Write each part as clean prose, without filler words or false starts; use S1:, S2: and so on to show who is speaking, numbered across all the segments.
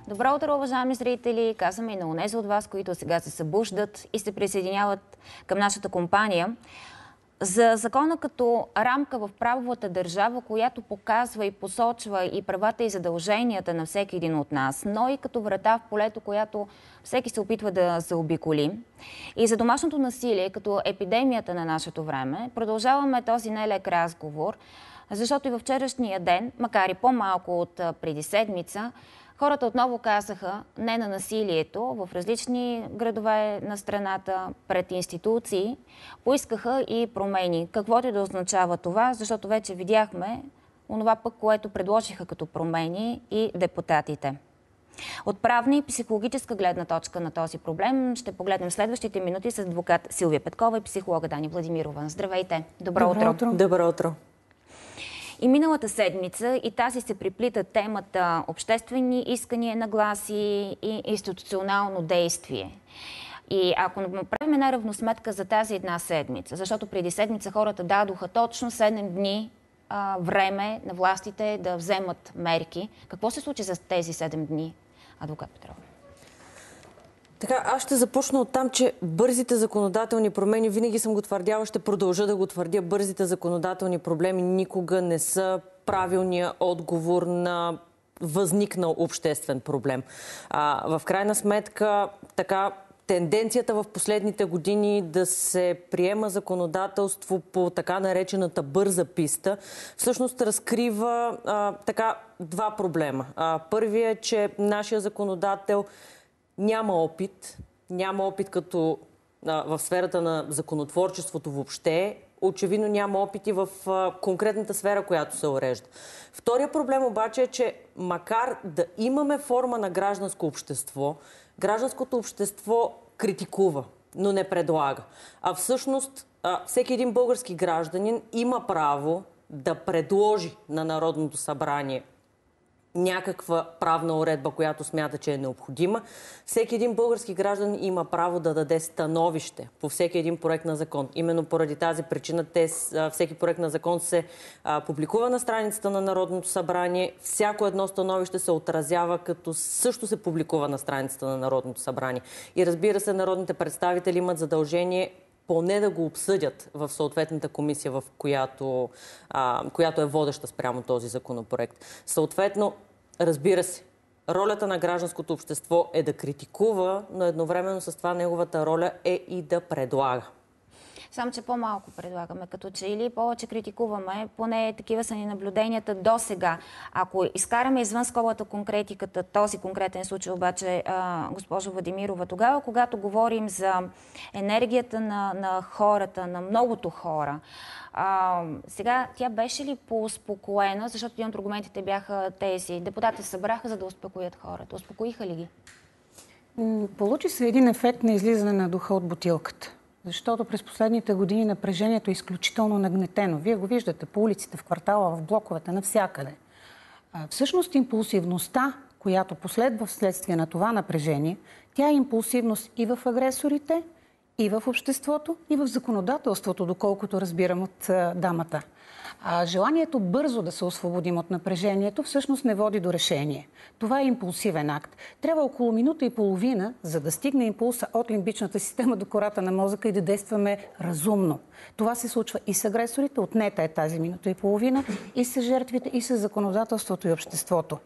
S1: Добро утро, уважаеми зрители! Казваме и на онези от вас, които сега се събуждат и се присъединяват към нашата компания. За закона като рамка в правовата държава, която показва и посочва и правата и задълженията на всеки един от нас, но и като врата в полето, която всеки се опитва да заобиколи. И за домашното насилие, като епидемията на нашето време, продължаваме този нелек разговор, защото и във вчерашния ден, макар и по-малко от преди седмица, хората отново казаха не на насилието в различни градове на страната, пред институции, поискаха и промени. Каквото и да означава това, защото вече видяхме онова пък, което предложиха като промени и депутатите. От правна и психологическа гледна точка на този проблем ще погледнем следващите минути с адвокат Силвия Петкова и психолога Дани Владимирова. Здравейте! Добро утро!
S2: Добро утро!
S1: И миналата седмица и тази се приплита темата обществени искания, нагласи и институционално действие. И ако направим една равносметка за тази една седмица, защото преди седмица хората дадоха точно 7 дни време на властите да вземат мерки. Какво се случи за тези 7 дни, адвокат Петрова?
S2: Така, аз ще започна от там, че бързите законодателни промени, винаги съм го твърдяла, ще продължа да го твърдя, бързите законодателни проблеми никога не са правилния отговор на възникнал обществен проблем. В крайна сметка, така, тенденцията в последните години да се приема законодателство по така наречената бърза писта, всъщност разкрива така два проблема. Първият е, че нашия законодател няма опит като в сферата на законотворчеството въобще. Очевидно няма опит и в конкретната сфера, която се урежда. Втория проблем обаче е, че макар да имаме форма на гражданско общество, гражданското общество критикува, но не предлага. А всъщност всеки един български гражданин има право да предложи на Народното събрание някаква правна уредба, която смята, че е необходима. Всеки един български граждан има право да даде становище по всеки един проект на закон. Именно поради тази причина всеки проект на закон се публикува на страницата на Народното събрание. Всяко едно становище се отразява, като също се публикува на страницата на Народното събрание. И разбира се, народните представители имат задължение поне да го обсъдят в съответната комисия, в която е водеща спрямо този законопроект. Съответно, разбира се, ролята на гражданското общество е да критикува, но едновременно с това неговата роля е и да предлага.
S1: Само, че по-малко предлагаме, като че или повече критикуваме, поне такива са ни наблюденията до сега. Ако изкараме извън скобата конкретиката, този конкретен случай обаче, госпожо Владимирова, тогава, когато говорим за енергията на хората, на многото хора, сега тя беше ли по-успокоена, защото един от аргументите бяха тези. Депутатите се събраха, за да успокоят хората. Успокоиха ли ги?
S3: Получи се един ефект на излизане на духа от бутилката. Защото през последните години напрежението е изключително нагнетено. Вие го виждате по улиците, в квартала, в блоковете, навсякъде. Всъщност импулсивността, която последва вследствие на това напрежение, тя е импулсивност и в агресорите, и в обществото, и в законодателството, доколкото разбирам от дамата. Желанието бързо да се освободим от напрежението всъщност не води до решение. Това е импулсивен акт. Трябва около минута и половина, за да стигне импулса от лимбичната система до кората на мозъка и да действаме разумно. Това се случва и с агресорите, отнета е тази минута и половина, и с жертвите, и с законодателството и обществото.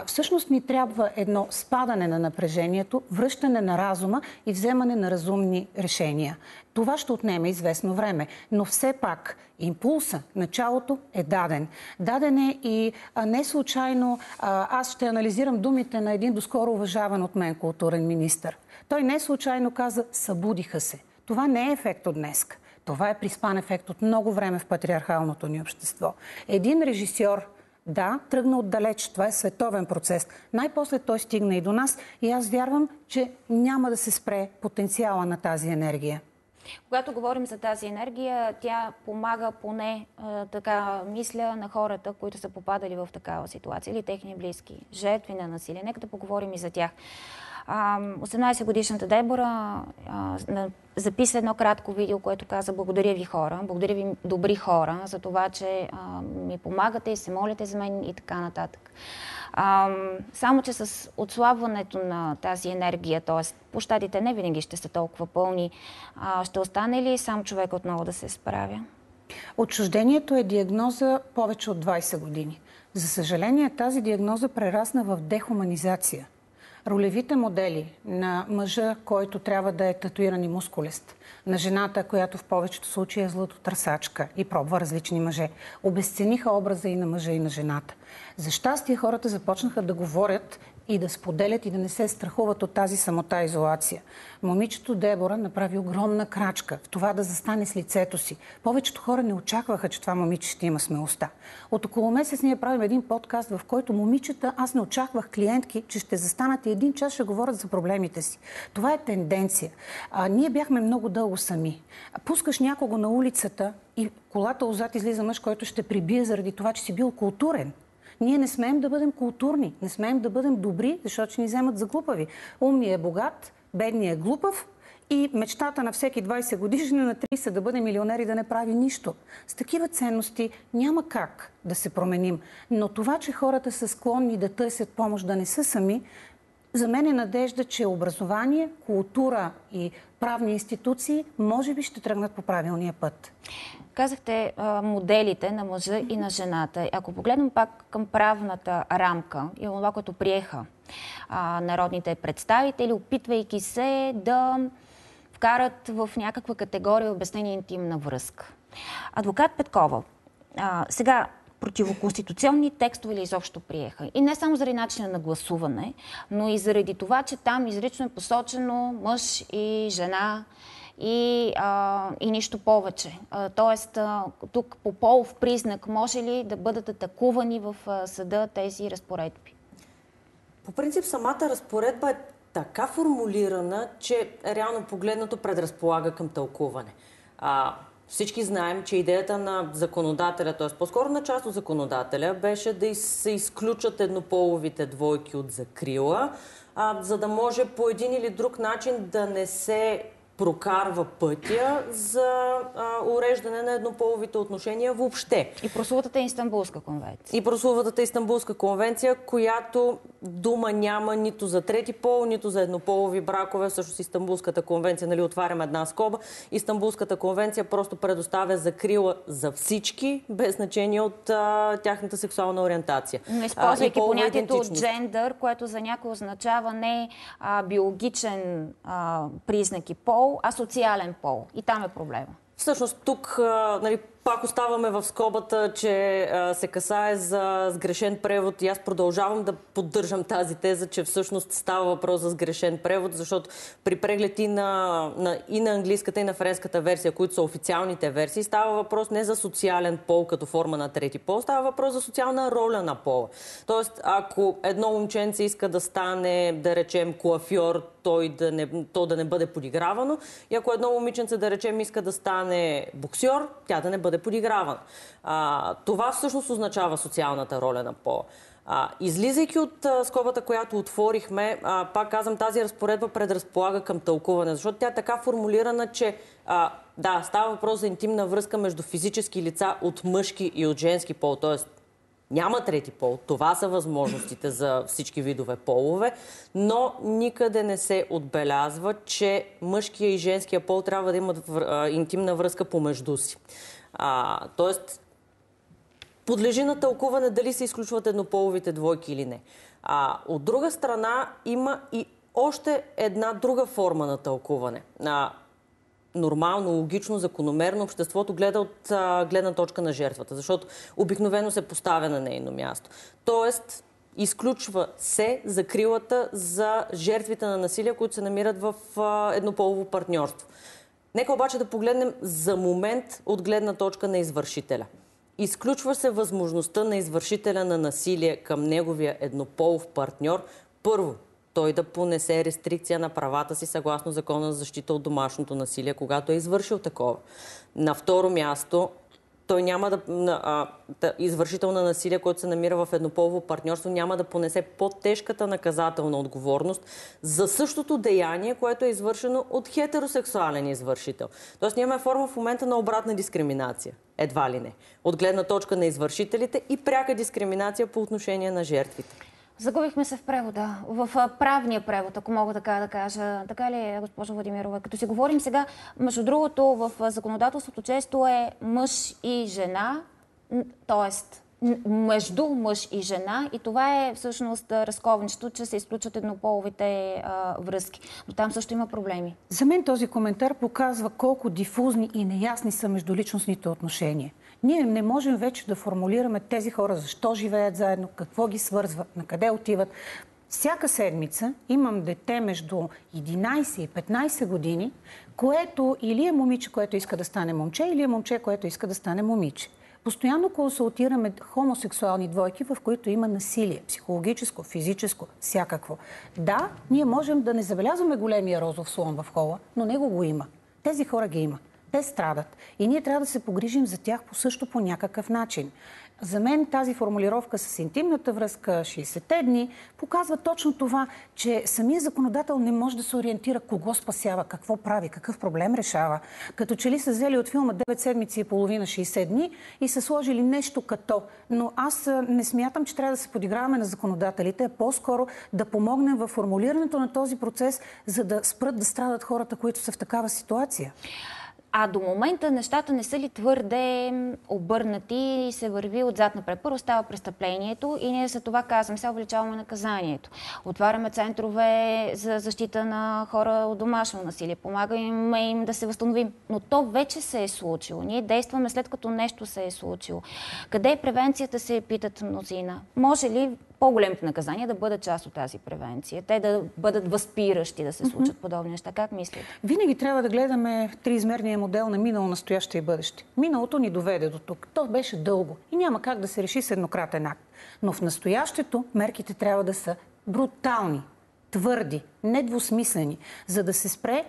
S3: Всъщност ни трябва едно спадане на напрежението, връщане на разума и вземане на разумни решения. Това ще отнеме известно време, но все пак импулса, началото е даден. Даден е и не случайно аз ще анализирам думите на един доскоро уважаван от мен културен министър. Той не случайно каза "събудиха се". Това не е ефект от днеска. Това е приспан ефект от много време в патриархалното ни общество. Един режисьор, да, тръгна отдалеч. Това е световен процес. Най-после той стигна и до нас и аз вярвам, че няма да се спре потенциала на тази енергия.
S1: Когато говорим за тази енергия, тя помага поне, така мисля, на хората, които са попадали в такава ситуация или техни близки, жертви на насилие. Нека да поговорим и за тях. 18-годишната Дебора записа едно кратко видео, което каза: "Благодаря ви, хора, благодаря ви, добри хора, за това, че ми помагате и се молите за мен" и така нататък. Само че с отслабването на тази енергия, т.е. площадите не винаги ще са толкова пълни, ще остане ли сам човек отново да се справя?
S3: Отчуждението е диагноза повече от 20 години. За съжаление, тази диагноза прерасна в дехуманизация. Ролевите модели на мъжа, който трябва да е татуиран и мускулест, на жената, която в повечето случаи е златотърсачка и пробва различни мъже, обезцениха образа и на мъжа, и на жената. За щастие хората започнаха да говорят и да споделят и да не се страхуват от тази самота и изолация. Момичето Дебора направи огромна крачка в това да застане с лицето си. Повечето хора не очакваха, че това момиче ще има смелостта. От около месец ние правим един подкаст, в който момичета, аз не очаквах клиентки, че ще застанат и един час ще говорят за проблемите си. Това е тенденция. Ние бяхме много дълго сами. Пускаш някого на улицата и колата отзад излиза мъж, който ще прибие заради това, че си бил културен. Ние не смеем да бъдем културни, не смеем да бъдем добри, защото ще ни вземат за глупави. Умният е богат, бедният е глупав и мечтата на всеки 20 годишни на 30 да бъде милионер и да не прави нищо. С такива ценности няма как да се променим. Но това, че хората са склонни да търсят помощ, да не са сами, за мен е надежда, че образование, култура и правни институции може би ще тръгнат по правилния път.
S1: Казахте моделите на мъжа и на жената. Ако погледнем пак към правната рамка и това, което приеха народните представители, опитвайки се да вкарат в някаква категория обяснение интимна връзка. Адвокат Петкова, сега противоконституционни текстове ли изобщо приеха? И не само заради начина на гласуване, но и заради това, че там изрично е посочено мъж и жена и нищо повече. Тоест, тук по полов признак може ли да бъдат атакувани в съда тези разпоредби?
S2: По принцип, самата разпоредба е така формулирана, че реално погледнато предразполага към тълкуване. Всички знаем, че идеята на законодателя, т.е. по-скоро на част от законодателя, беше да се изключат еднополовите двойки от закрила, за да може по един или друг начин да не се прокарва пътя за уреждане на еднополовите отношения въобще.
S1: И прословутата Истанбулска конвенция.
S2: И прословутата Истанбулска конвенция, която дума няма нито за трети пол, нито за еднополови бракове. Всъщност Истанбулската конвенция, нали, отварям една скоба, Истанбулската конвенция просто предоставя закрила за всички, без значение от тяхната сексуална ориентация.
S1: Но използвайки понятието джендър, което за някой означава не биологичен признак и пол, а социален пол. И там е проблема.
S2: Всъщност тук пак оставаме в скобата, че се касае за сгрешен превод и аз продължавам да поддържам тази теза, че всъщност става въпрос за сгрешен превод, защото при преглед и на английската и на френската версия, които са официалните версии, става въпрос не за социален пол като форма на трети пол, става въпрос за социална роля на пола. Тоест, ако едно момченце иска да стане, да речем, коафьор, то да не бъде подигравано, и ако едно момиченце, да речем, иска да стане боксьор, тя да не бъде подигравана. Това всъщност означава социалната роля на пола. Излизайки от скобата, която отворихме, пак казвам, тази разпоредба предразполага към тълкуване, защото тя е така формулирана, че да, става въпрос за интимна връзка между физически лица от мъжки и от женски пол, т.е. няма трети пол. Това са възможностите за всички видове полове, но никъде не се отбелязва, че мъжкия и женския пол трябва да имат интимна връзка помежду си. Тоест, подлежи на тълкуване дали се изключват еднополовите двойки или не. От друга страна, има и още една друга форма на тълкуване. Нормално, логично, закономерно обществото гледа от гледна точка на жертвата, защото обикновено се поставя на нейно място. Тоест, изключва се закрилата за жертвите на насилие, които се намират в еднополово партньорство. Нека обаче да погледнем за момент от гледна точка на извършителя. Изключва се възможността на извършителя на насилие към неговия еднополов партньор, първо, той да понесе рестрикция на правата си съгласно Закона за защита от домашното насилие, когато е извършил такова. На второ място, той няма извършител на насилие, който се намира в еднополово партньорство, няма да понесе по-тежката наказателна отговорност за същото деяние, което е извършено от хетеросексуален извършител. Тоест, ние имаме форма в момента на обратна дискриминация. Едва ли не. От гледна точка на извършителите и пряка дискриминация по отношение на жертвите.
S1: Загубихме се в превода, в правния превод, ако мога така да кажа. Така ли е, госпожо Владимирова? Като си говорим сега, между другото, в законодателството често е мъж и жена, т.е. между мъж и жена, и това е всъщност разковничето, че се изключват еднополовите връзки. Но там също има проблеми.
S3: За мен този коментар показва колко дифузни и неясни са междуличностните отношения. Ние не можем вече да формулираме тези хора защо живеят заедно, какво ги свързва, на къде отиват. Всяка седмица имам дете между 11 и 15 години, което или е момиче, което иска да стане момче, или е момче, което иска да стане момиче. Постоянно консултираме хомосексуални двойки, в които има насилие. Психологическо, физическо, всякакво. Да, ние можем да не забелязваме големия розов слон в хола, но него го има. Тези хора ги има. Те страдат. И ние трябва да се погрижим за тях по някакъв начин. За мен тази формулировка с интимната връзка 60-те дни показва точно това, че самия законодател не може да се ориентира кого спасява, какво прави, какъв проблем решава. Като че ли са взели от филма 9 седмици и половина 60 дни и са сложили нещо като. Но аз не смятам, че трябва да се подиграваме на законодателите, а по-скоро да помогнем във формулирането на този процес, за да спрат да страдат хората, които са в такава ситуация.
S1: А до момента нещата не са ли твърде обърнати и се върви отзад напред? Първо става престъплението и ние за това казвам, сега увеличаваме наказанието. Отваряме центрове за защита на хора от домашно насилие, помагаме им да се възстановим. Но то вече се е случило. Ние действаме след като нещо се е случило. Къде е превенцията, се питат мнозина. Може ли по-големите наказания да бъдат част от тази превенция? Те да бъдат възпиращи да се случат подобни неща? Как мислите?
S3: Винаги трябва да гледаме триизмерния модел на минало, настояще и бъдеще. Миналото ни доведе до тук. То беше дълго и няма как да се реши с еднократен акт. Но в настоящето мерките трябва да са брутални, твърди, недвусмислени, за да се спре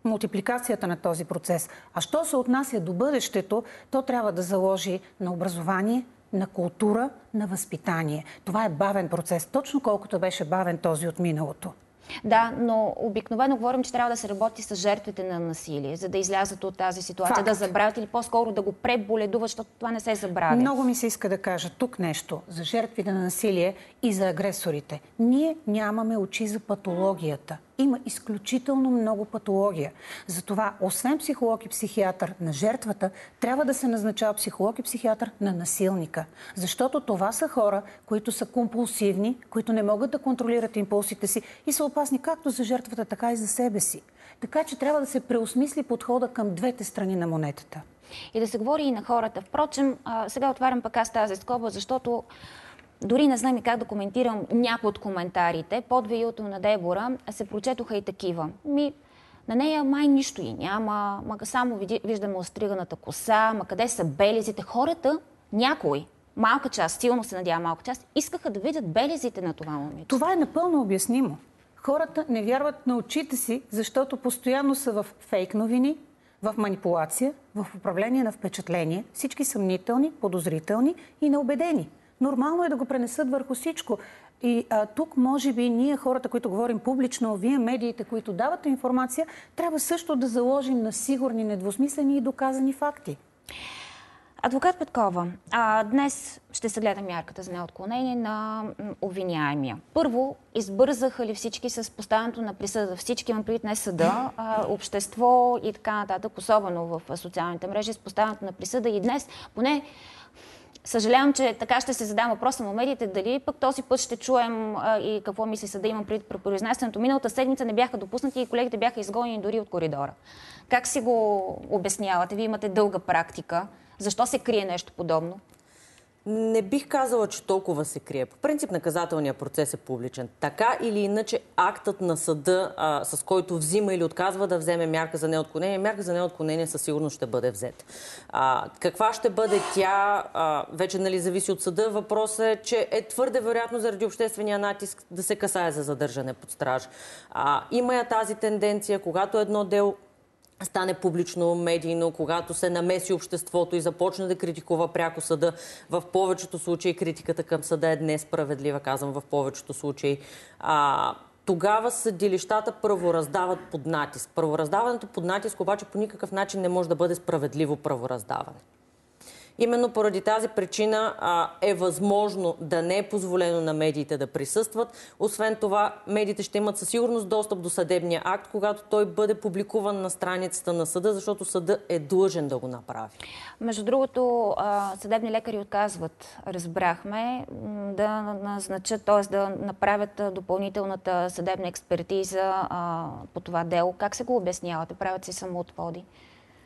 S3: мултипликацията на този процес. А що се отнася до бъдещето, то трябва да заложи на образование, на култура, на възпитание. Това е бавен процес, точно колкото беше бавен този от миналото.
S1: Да, но обикновено говорим, че трябва да се работи с жертвите на насилие, за да излязат от тази ситуация,
S3: Факт.
S1: да забравят или по-скоро да го преболедуват, защото това не се забравя.
S3: Много ми се иска да кажа тук нещо за жертвите на насилие и за агресорите. Ние нямаме очи за патологията. Има изключително много патология. Затова, освен психолог и психиатър на жертвата, трябва да се назначава психолог и психиатър на насилника. Защото това са хора, които са компулсивни, които не могат да контролират импулсите си и са опасни както за жертвата, така и за себе си. Така че трябва да се преосмисли подхода към двете страни на монетата.
S1: И да се говори и на хората. Впрочем, сега отварям пък аз тази скоба, защото дори не знам и как да коментирам някои от коментарите. Под видеото на Дебора се прочетоха и такива. На нея май нищо и няма, само виждаме остриганата коса, къде са белезите. Хората, някои, малка част, силно се надява малка част, искаха да видят белезите на това момиче.
S3: Това е напълно обяснимо. Хората не вярват на очите си, защото постоянно са в фейк новини, в манипулация, в управление на впечатление. Всички съмнителни, подозрителни и неубедени. Нормално е да го пренесат върху всичко. И тук, може би, ние, хората, които говорим публично, вие, медиите, които давате информация, трябва също да заложим на сигурни, недвусмислени и доказани факти.
S1: Адвокат Петкова, днес ще се гледа мярката за неотклонение на обвиняемия. Първо, избързаха ли всички с поставянето на присъда? Всички, имам предвид не съда, общество и така нататък, особено в социалните мрежи, с поставянето на присъда. И днес, поне съжалявам, че така ще се задам въпроса на медиите, дали пък този път ще чуем и какво мисли съда, имам предвид при произнасянето. Миналата седмица не бяха допуснати и колегите бяха изгонени дори от коридора. Как си го обяснявате? Вие имате дълга практика. Защо се крие нещо подобно?
S2: Не бих казала, че толкова се крие. По принцип, наказателният процес е публичен. Така или иначе, актът на съда, с който взима или отказва да вземе мярка за неотклонение със сигурност ще бъде взет. Каква ще бъде тя, вече зависи от съда. Въпросът е, че е твърде вероятно заради обществения натиск да се касае за задържане под страж. Има я тази тенденция, когато едно дело стане публично, медийно, когато се намеси обществото и започне да критикува пряко съда. В повечето случаи критиката към съда е несправедлива, казвам в повечето случаи. Тогава съдилищата правораздават под натиск. Правораздаването под натиск обаче по никакъв начин не може да бъде справедливо правораздаване. Именно поради тази причина е възможно да не е позволено на медиите да присъстват. Освен това, медиите ще имат със сигурност достъп до съдебния акт, когато той бъде публикуван на страницата на съда, защото съда е длъжен да го направи.
S1: Между другото, съдебни лекари отказват, разбрахме, да назначат, т.е. да направят допълнителната съдебна експертиза по това дело. Как се го обяснявате? Правят си самоотводи?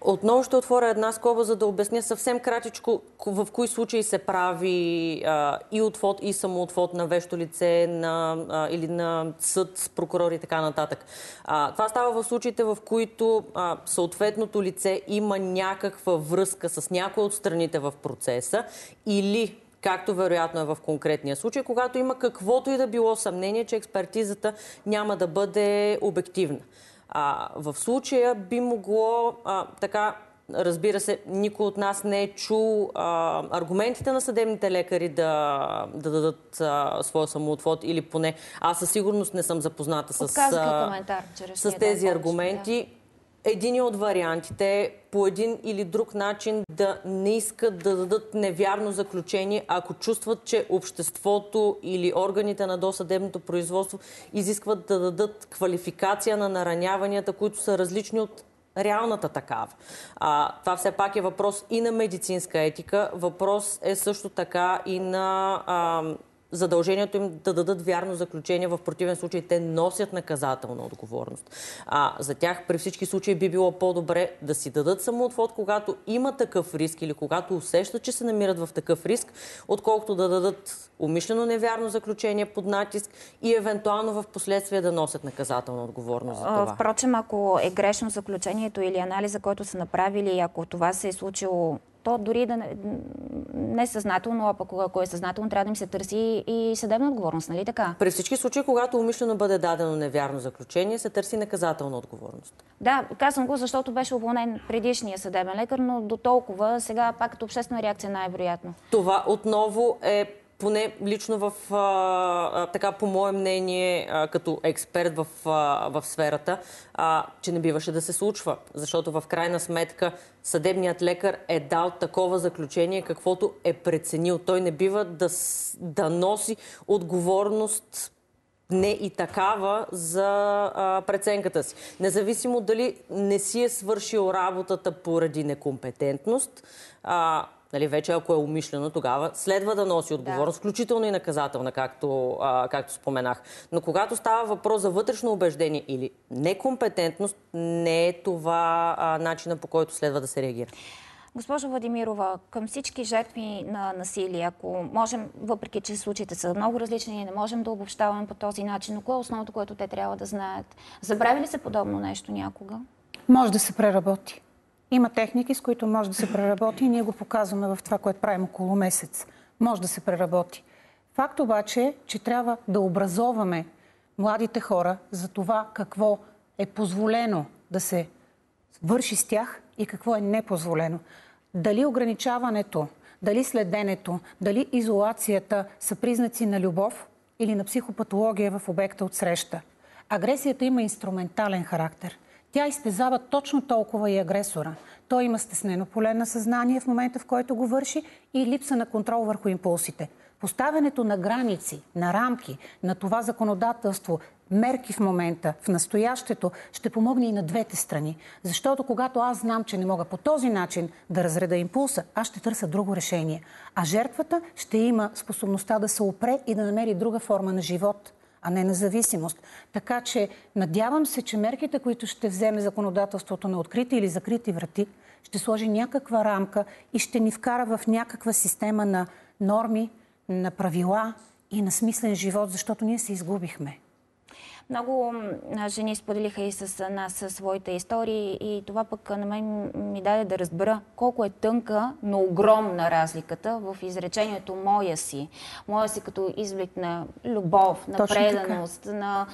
S2: Отново ще отворя една скоба, за да обясня съвсем кратичко в кои случаи се прави и отвод, и самоотвод на вещо лице, или на съд, прокурор и така нататък. Това става в случаите, в които съответното лице има някаква връзка с някои от страните в процеса или, както вероятно е в конкретния случай, когато има каквото и да било съмнение, че експертизата няма да бъде обективна. В случая би могло, разбира се, никой от нас не е чул аргументите на съдебните лекари да дадат своя самоотвод, или поне аз със сигурност не съм запозната с тези аргументи. Един от вариантите е по един или друг начин да не искат да дадат невярно заключение, ако чувстват, че обществото или органите на досъдебното производство изискват да дадат квалификация на нараняванията, които са различни от реалната такава. Това все пак е въпрос и на медицинска етика, въпрос е също така и на задължението им да дадат вярно заключение. В противен случай те носят наказателна отговорност. За тях при всички случаи би било по-добре да си дадат самоотвод, когато има такъв риск или когато усещат, че се намират в такъв риск, отколкото да дадат умишлено невярно заключение под натиск и евентуално в последствие да носят наказателна отговорност за това.
S1: Впрочем, ако е грешно заключението или анализа, който са направили, ако това се е случило, то дори да не е съзнателно, а пък ако е съзнателно, трябва да им се търси и съдебна отговорност, нали така?
S2: При всички случаи, когато умишлено бъде дадено невярно заключение, се търси наказателна отговорност.
S1: Да, казвам го, защото беше уволнен предишния съдебен лекар, но до толкова сега пак като обществена реакция най-вероятно.
S2: Това отново е поне лично по мое мнение, като експерт в сферата, че не биваше да се случва. Защото в крайна сметка съдебният лекар е дал такова заключение, каквото е преценил. Той не бива да носи отговорност не и такава за преценката си. Независимо дали не си е свършил работата поради некомпетентност, вече ако е умишлено, тогава следва да носи отговорност, включително и наказателна, както споменах. Но когато става въпрос за вътрешно убеждение или некомпетентност, не е това начина, по който следва да се реагира.
S1: Госпожо Владимирова, към всички жертви на насилие, ако можем, въпреки че случаите са много различни, ние не можем да обобщаваме по този начин, но кое е основното, което те трябва да знаят? Забрави ли се подобно нещо някога?
S3: Може да се преработи. Има техники, с които може да се преработи и ние го показваме в това, което правим около месец. Може да се преработи. Факт обаче е, че трябва да образоваме младите хора за това какво е позволено да се върши с тях и какво е непозволено. Дали ограничаването, дали следенето, дали изолацията са признаци на любов или на психопатология в обекта от среща. Агресията има инструментален характер. Тя изтезава точно толкова и агресора. Той има стеснено поле на съзнание в момента, в който го върши, и липса на контрол върху импулсите. Поставянето на граници, на рамки, на това законодателство, мерки в момента, в настоящето, ще помогне и на двете страни. Защото когато аз знам, че не мога по този начин да разреда импулса, аз ще търся друго решение. А жертвата ще има способността да се опре и да намери друга форма на живот, а не на зависимост. Така че надявам се, че мерките, които ще вземе законодателството на открити или закрити врати, ще сложи някаква рамка и ще ни вкара в някаква система на норми, на правила и на смислен живот, защото ние се изгубихме.
S1: Много жени споделиха и с нас своите истории и това пък на мен ми даде да разбера колко е тънка, но огромна разликата в изречението моя си. Моя си като изблик на любов, на
S3: точно
S1: преданост, на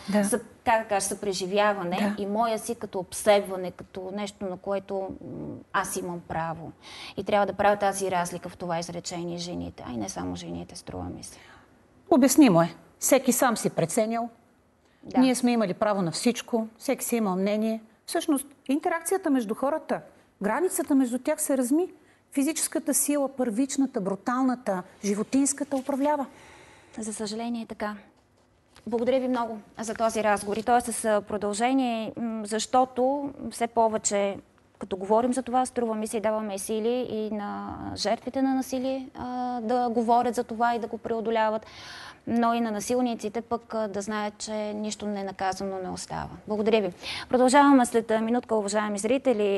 S1: съпреживяване и моя си като обсебване, като нещо, на което аз имам право. И трябва да правя тази разлика в това изречение жените, а и не само жените, струва ми се.
S3: Обяснимо е. Всеки сам си преценял. Да. Ние сме имали право на всичко, всеки си имал мнение. Всъщност, интеракцията между хората, границата между тях се разми. Физическата сила, първичната, бруталната, животинската управлява.
S1: За съжаление е така. Благодаря ви много за този разговор. И то е с продължение, защото все повече, като говорим за това, струва ми се и даваме сили и на жертвите на насилие да говорят за това и да го преодоляват, но и на насилниците пък да знаят, че нищо ненаказано не остава. Благодаря ви. Продължаваме след минутка, уважаеми зрители.